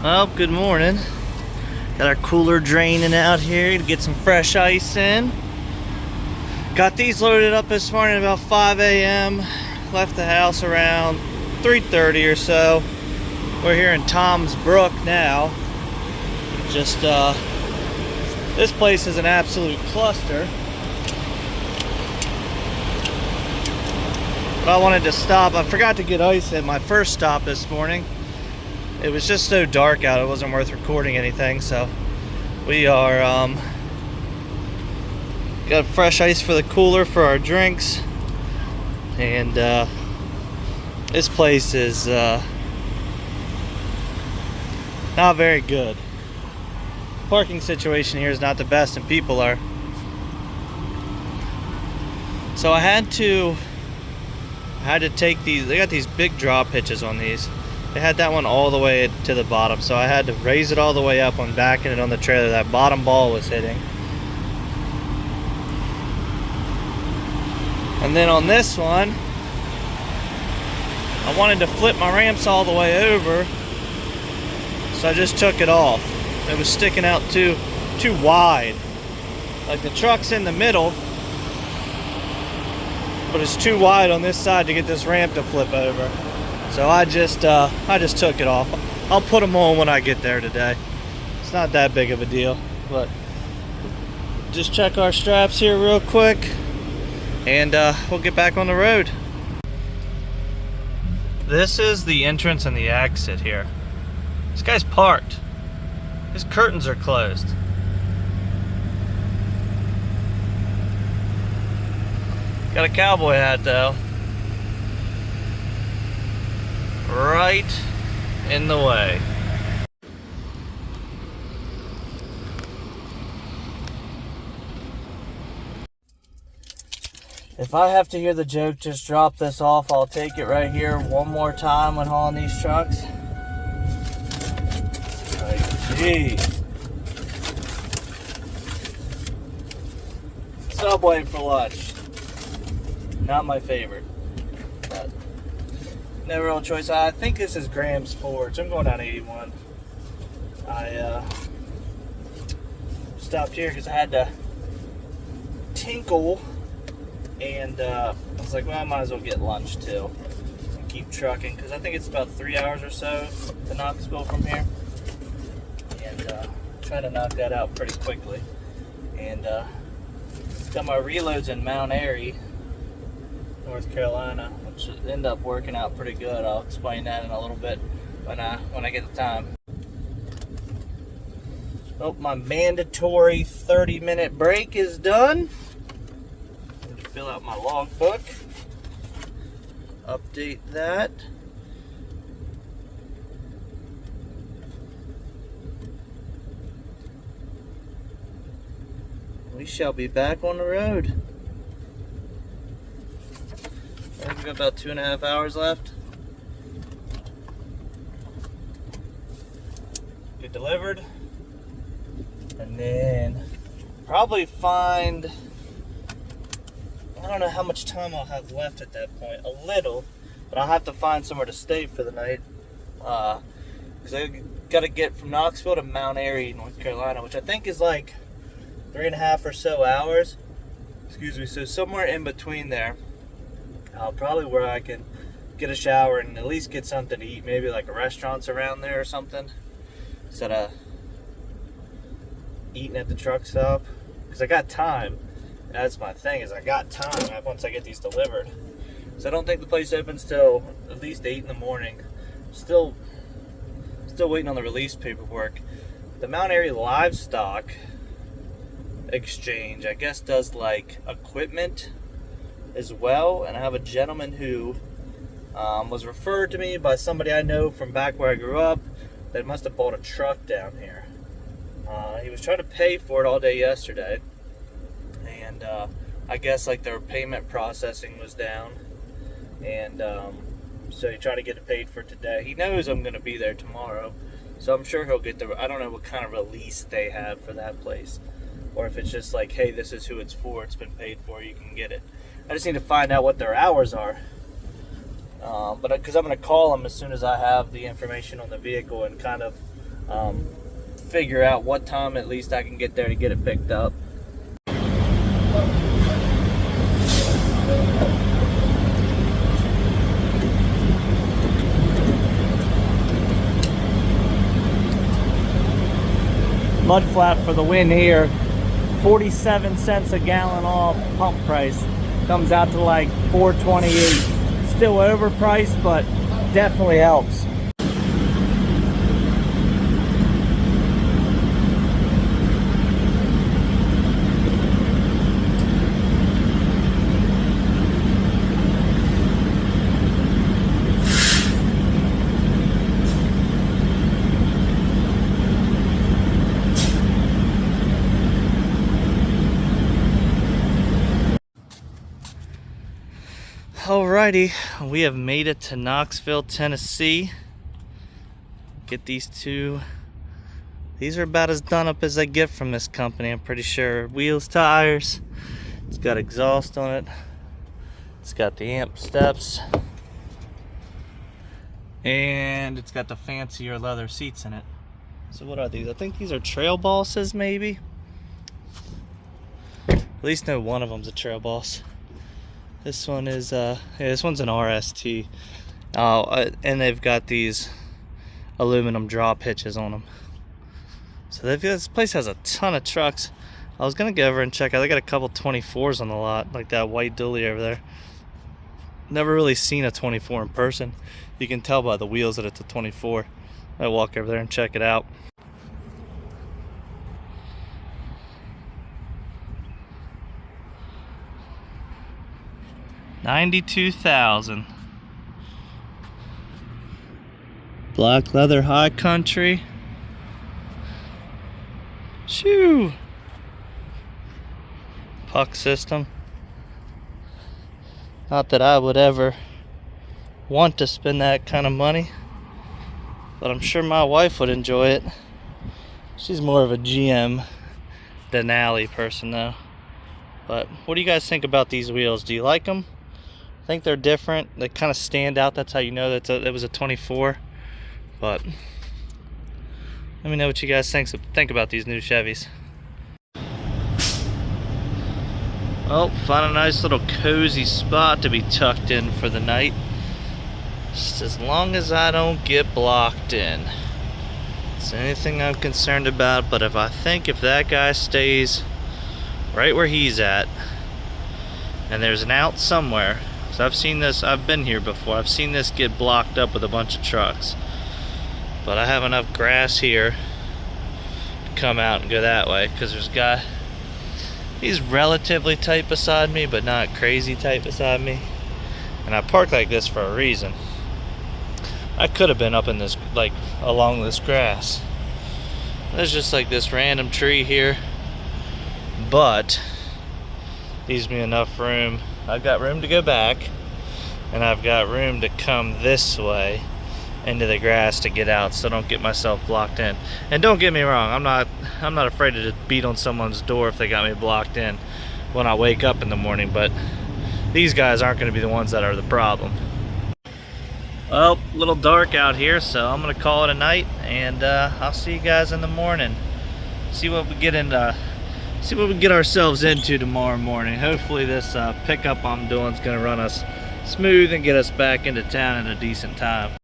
Well, good morning. Got our cooler draining out here to get some fresh ice in. Got these loaded up this morning at about 5 a.m. Left the house around 3:30 or so. We're here in Tom's Brook now. Just, this place is an absolute cluster. But I wanted to stop. I forgot to get ice at my first stop this morning. It was just so dark out, it wasn't worth recording anything, so we are got fresh ice for the cooler for our drinks, and this place is not very good. Parking situation here is not the best, and people are. So I had to take these. They got these big drop hitches on these. They had that one all the way to the bottom, so I had to raise it all the way up when backing it on the trailer. That bottom ball was hitting. And then on this one, I wanted to flip my ramps all the way over, so I just took it off. It was sticking out too wide. Like the truck's in the middle, but it's too wide on this side to get this ramp to flip over. So I just took it off. I'll put them on when I get there today. It's not that big of a deal, but just check our straps here real quick, and we'll get back on the road. This is the entrance and the exit here. This guy's parked. His curtains are closed. Got a cowboy hat though. Right in the way. If I have to hear the joke, just drop this off, I'll take it right here one more time when hauling these trucks. Like, geez. Subway for lunch. Not my favorite, but no real choice. I think this is Graham's Forge. I'm going down 81. I stopped here because I had to tinkle, and I was like, well, I might as well get lunch too and keep trucking, because I think it's about 3 hours or so to Knoxville from here, and try to knock that out pretty quickly. And got my reloads in Mount Airy, North Carolina, which end up working out pretty good. I'll explain that in a little bit when I get the time. Oh, my mandatory 30-minute break is done. Need to fill out my logbook, update that. We shall be back on the road. We've got about 2.5 hours left. Get delivered, and then probably find, I don't know how much time I'll have left at that point. A little, but I'll have to find somewhere to stay for the night, because I got to get from Knoxville to Mount Airy, North Carolina, which I think is like 3.5 or so hours. Excuse me. So somewhere in between there. Probably where I can get a shower and at least get something to eat, maybe like a restaurant's around there or something, instead of eating at the truck stop, because I got time. That's my thing, is I got time once I get these delivered. So I don't think the place opens till at least 8 in the morning. Still waiting on the release paperwork. The Mount Airy Livestock Exchange, I guess, does like equipment as well, and I have a gentleman who was referred to me by somebody I know from back where I grew up that must have bought a truck down here. He was trying to pay for it all day yesterday, and I guess like their payment processing was down, and so he tried to get it paid for today. He knows I'm going to be there tomorrow, so I'm sure he'll get the, I don't know what kind of release they have for that place, or if it's just like, hey, this is who it's for, it's been paid for, you can get it. I just need to find out what their hours are. But because I'm going to call them as soon as I have the information on the vehicle and kind of figure out what time at least I can get there to get it picked up. Mud flap for the win here. 47 cents a gallon off pump price. Comes out to like $4.28. Still overpriced, but definitely helps. Alrighty, we have made it to Knoxville, Tennessee. Get these two. These are about as done up as I get from this company, I'm pretty sure. Wheels, tires. It's got exhaust on it. It's got the amp steps. And it's got the fancier leather seats in it. So what are these? I think these are trail bosses, maybe? At least know one of them's a trail boss. This one is, yeah, this one's an RST. And they've got these aluminum drop hitches on them. So this place has a ton of trucks. I was gonna go over and check out. They got a couple 24s on the lot, like that white dually over there. Never really seen a 24 in person. You can tell by the wheels that it's a 24. I'll walk over there and check it out. $92,000. Black leather high country. Shoo! Puck system. Not that I would ever want to spend that kind of money, but I'm sure my wife would enjoy it. She's more of a GM Denali person though. But what do you guys think about these wheels? Do you like them? I think they're different. They kind of stand out. That's how you know that it was a 24. But let me know what you guys think about these new Chevys. Well, find a nice little cozy spot to be tucked in for the night. Just as long as I don't get blocked in. It's anything I'm concerned about, but if that guy stays right where he's at, and there's an out somewhere, so I've seen this, I've been here before, I've seen this get blocked up with a bunch of trucks. But I have enough grass here to come out and go that way, because there's a guy, he's relatively tight beside me, but not crazy tight beside me. And I park like this for a reason. I could have been up in this, like, along this grass. There's just like this random tree here, but leaves me enough room. I've got room to go back, and I've got room to come this way into the grass to get out, so I don't get myself blocked in. And don't get me wrong, I'm not afraid to beat on someone's door if they got me blocked in when I wake up in the morning, but these guys aren't going to be the ones that are the problem. Well, a little dark out here, so I'm going to call it a night, and I'll see you guys in the morning. See what we get ourselves into tomorrow morning. Hopefully this pickup I'm doing is going to run us smooth and get us back into town in a decent time.